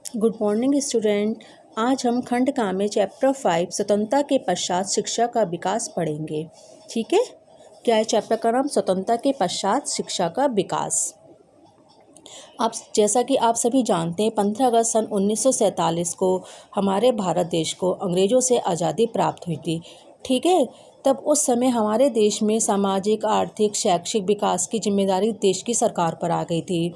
Good morning student. आज हम खंड का में चैप्टर 5 स्वतंत्रता के पश्चात शिक्षा का विकास पढ़ेंगे। ठीक है, क्या है चैप्टर का नाम? स्वतंत्रता के पश्चात शिक्षा का विकास। आप जैसा कि आप सभी जानते हैं, 15 अगस्त सन 1947 को हमारे भारत देश को अंग्रेज़ों से आज़ादी प्राप्त हुई थी। ठीक है, तब उस समय हमारे देश में सामाजिक, आर्थिक, शैक्षिक विकास की जिम्मेदारी देश की सरकार पर आ गई थी।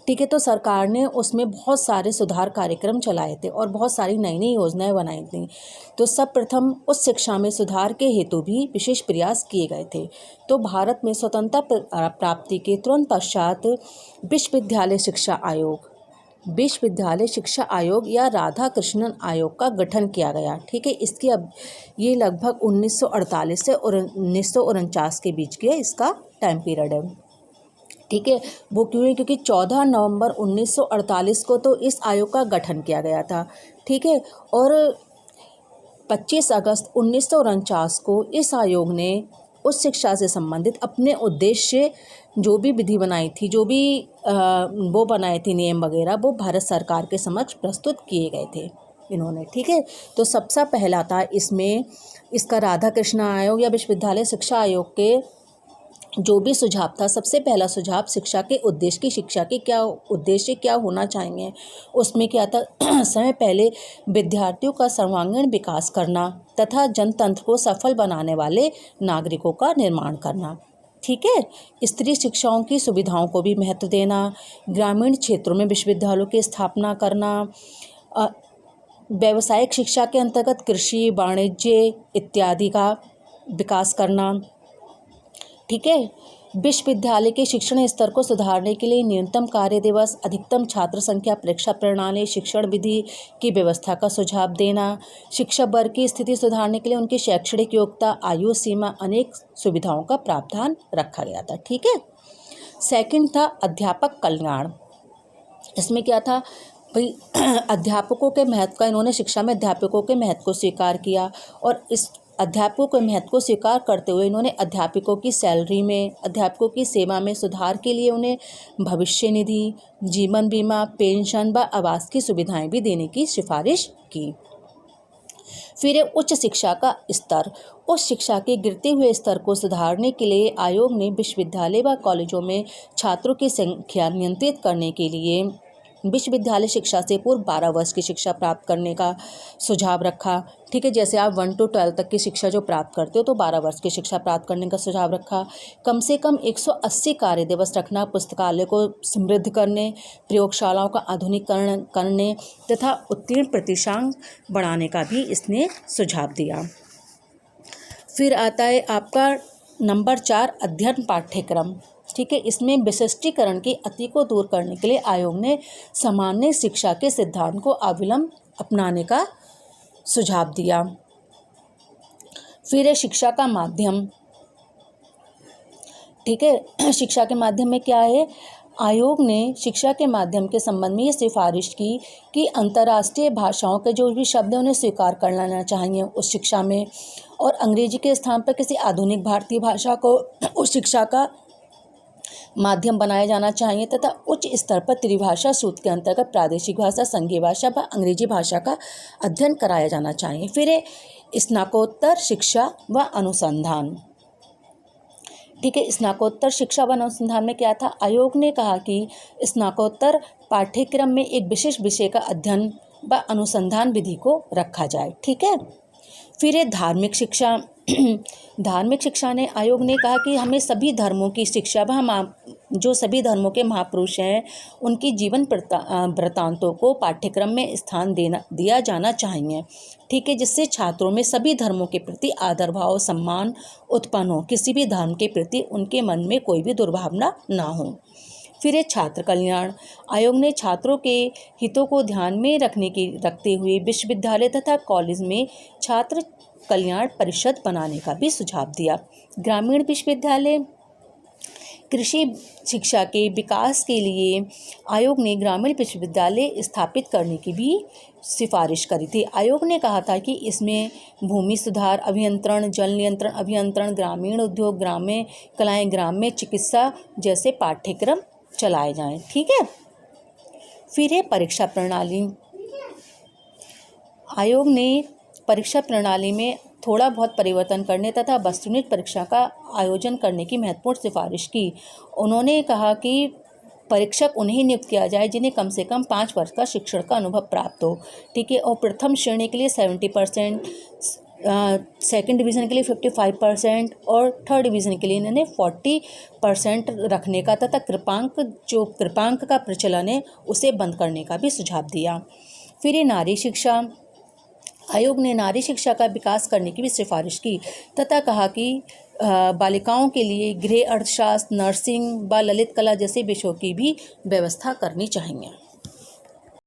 ठीक है, तो सरकार ने उसमें बहुत सारे सुधार कार्यक्रम चलाए थे और बहुत सारी नई नई योजनाएं बनाई थी। तो सब प्रथम उस शिक्षा में सुधार के हेतु भी विशेष प्रयास किए गए थे। तो भारत में स्वतंत्रता प्राप्ति के तुरंत पश्चात विश्वविद्यालय शिक्षा आयोग या राधा कृष्णन आयोग का गठन किया गया। ठीक है, इसकी अब ये लगभग 1948 से 1949 के बीच के इसका टाइम पीरियड है। ठीक है, वो क्यों है? क्योंकि 14 नवंबर 1948 को तो इस आयोग का गठन किया गया था। ठीक है, और 25 अगस्त 1949 को इस आयोग ने उच्च शिक्षा से संबंधित अपने उद्देश्य जो भी विधि बनाई थी, जो भी वो बनाए थे नियम वगैरह, वो भारत सरकार के समक्ष प्रस्तुत किए गए थे इन्होंने। ठीक है, तो सबसे पहला था इसमें इसका राधा कृष्ण आयोग या विश्वविद्यालय शिक्षा आयोग के जो भी सुझाव था, सबसे पहला सुझाव शिक्षा के उद्देश्य की शिक्षा के क्या उद्देश्य क्या होना चाहिए। उसमें क्या था? समय पहले विद्यार्थियों का सर्वांगीण विकास करना तथा जनतंत्र को सफल बनाने वाले नागरिकों का निर्माण करना। ठीक है, स्त्री शिक्षाओं की सुविधाओं को भी महत्व देना, ग्रामीण क्षेत्रों में विश्वविद्यालयों की स्थापना करना, व्यावसायिक शिक्षा के अंतर्गत कृषि, वाणिज्य इत्यादि का विकास करना। ठीक है, विश्वविद्यालय के शिक्षण स्तर को सुधारने के लिए न्यूनतम कार्य दिवस, अधिकतम छात्र संख्या, परीक्षा प्रणाली, शिक्षण विधि की व्यवस्था का सुझाव देना, शिक्षक वर्ग की स्थिति सुधारने के लिए उनकी शैक्षणिक योग्यता, आयु सीमा, अनेक सुविधाओं का प्रावधान रखा गया था। ठीक है, सेकंड था अध्यापक कल्याण। इसमें क्या था भाई? अध्यापकों के महत्व का, इन्होंने शिक्षा में अध्यापकों के महत्व को स्वीकार किया और इस अध्यापकों के महत्व को स्वीकार करते हुए इन्होंने अध्यापकों की सैलरी में, अध्यापकों की सेवा में सुधार के लिए उन्हें भविष्य निधि, जीवन बीमा, पेंशन व आवास की सुविधाएं भी देने की सिफारिश की। फिर उच्च शिक्षा का स्तर। उच्च शिक्षा के गिरते हुए स्तर को सुधारने के लिए आयोग ने विश्वविद्यालय व कॉलेजों में छात्रों की संख्या नियंत्रित करने के लिए विश्वविद्यालय शिक्षा से पूर्व 12 वर्ष की शिक्षा प्राप्त करने का सुझाव रखा। ठीक है, जैसे आप 1 to 12 तक की शिक्षा जो प्राप्त करते हो तो 12 वर्ष की शिक्षा प्राप्त करने का सुझाव रखा। कम से कम 180 कार्य दिवस रखना, पुस्तकालय को समृद्ध करने, प्रयोगशालाओं का आधुनिकीकरण करने तथा उत्तीर्ण प्रतिशत बढ़ाने का भी इसने सुझाव दिया। फिर आता है आपका नंबर 4 अध्ययन पाठ्यक्रम। ठीक है, इसमें विशिष्टीकरण की अति को दूर करने के लिए आयोग ने सामान्य शिक्षा के सिद्धांत को अविलंब अपनाने का सुझाव दिया। फिर है शिक्षा का माध्यम। ठीक है, शिक्षा के माध्यम में क्या है? आयोग ने शिक्षा के माध्यम के संबंध में ये सिफारिश की कि अंतर्राष्ट्रीय भाषाओं के जो भी शब्द हैं उन्हें स्वीकार कर लेना चाहिए उस शिक्षा में, और अंग्रेजी के स्थान पर किसी आधुनिक भारतीय भाषा को उस शिक्षा का माध्यम बनाया जाना चाहिए तथा उच्च स्तर पर त्रिभाषा सूत्र के अंतर्गत प्रादेशिक भाषा, संघीय भाषा व अंग्रेजी भाषा का अध्ययन कराया जाना चाहिए। फिर है स्नातकोत्तर शिक्षा व अनुसंधान। ठीक है, स्नातकोत्तर शिक्षा व अनुसंधान में क्या था? आयोग ने कहा कि स्नातकोत्तर पाठ्यक्रम में एक विशेष विषय का अध्ययन व अनुसंधान विधि को रखा जाए। ठीक है, फिर है धार्मिक शिक्षा। धार्मिक शिक्षा ने आयोग ने कहा कि हमें सभी धर्मों की शिक्षा व जो सभी धर्मों के महापुरुष हैं उनकी जीवन वृत्तांतों को पाठ्यक्रम में स्थान दिया जाना चाहिए। ठीक है, जिससे छात्रों में सभी धर्मों के प्रति आदर भाव, सम्मान उत्पन्न हो, किसी भी धर्म के प्रति उनके मन में कोई भी दुर्भावना ना हो। फिर है छात्र कल्याण। आयोग ने छात्रों के हितों को ध्यान में रखते हुए विश्वविद्यालय तथा कॉलेज में छात्र कल्याण परिषद बनाने का भी सुझाव दिया। ग्रामीण विश्वविद्यालय कृषि शिक्षा के विकास के लिए आयोग ने ग्रामीण विश्वविद्यालय स्थापित करने की भी सिफारिश करी थी। आयोग ने कहा था कि इसमें भूमि सुधार अभियंत्रण, जल नियंत्रण अभियंत्रण, ग्रामीण उद्योग, ग्राम्य कलाएं, ग्राम्य चिकित्सा जैसे पाठ्यक्रम चलाए जाएं। ठीक है, फिर है परीक्षा प्रणाली। आयोग ने परीक्षा प्रणाली में थोड़ा बहुत परिवर्तन करने तथा वस्तुनिष्ठ परीक्षा का आयोजन करने की महत्वपूर्ण सिफारिश की। उन्होंने कहा कि परीक्षक उन्हें नियुक्त किया जाए जिन्हें कम से कम 5 वर्ष का शिक्षण का अनुभव प्राप्त हो, ठीक है। और प्रथम श्रेणी के लिए 70%, सेकंड डिवीज़न के लिए 55% और थर्ड डिवीज़न के लिए इन्होंने 40% रखने का तथा कृपांक का प्रचलन है उसे बंद करने का भी सुझाव दिया। फिर ये नारी शिक्षा, आयोग ने नारी शिक्षा का विकास करने की भी सिफारिश की तथा कहा कि बालिकाओं के लिए गृह अर्थशास्त्र, नर्सिंग व ललित कला जैसे विषयों की भी व्यवस्था करनी चाहिए।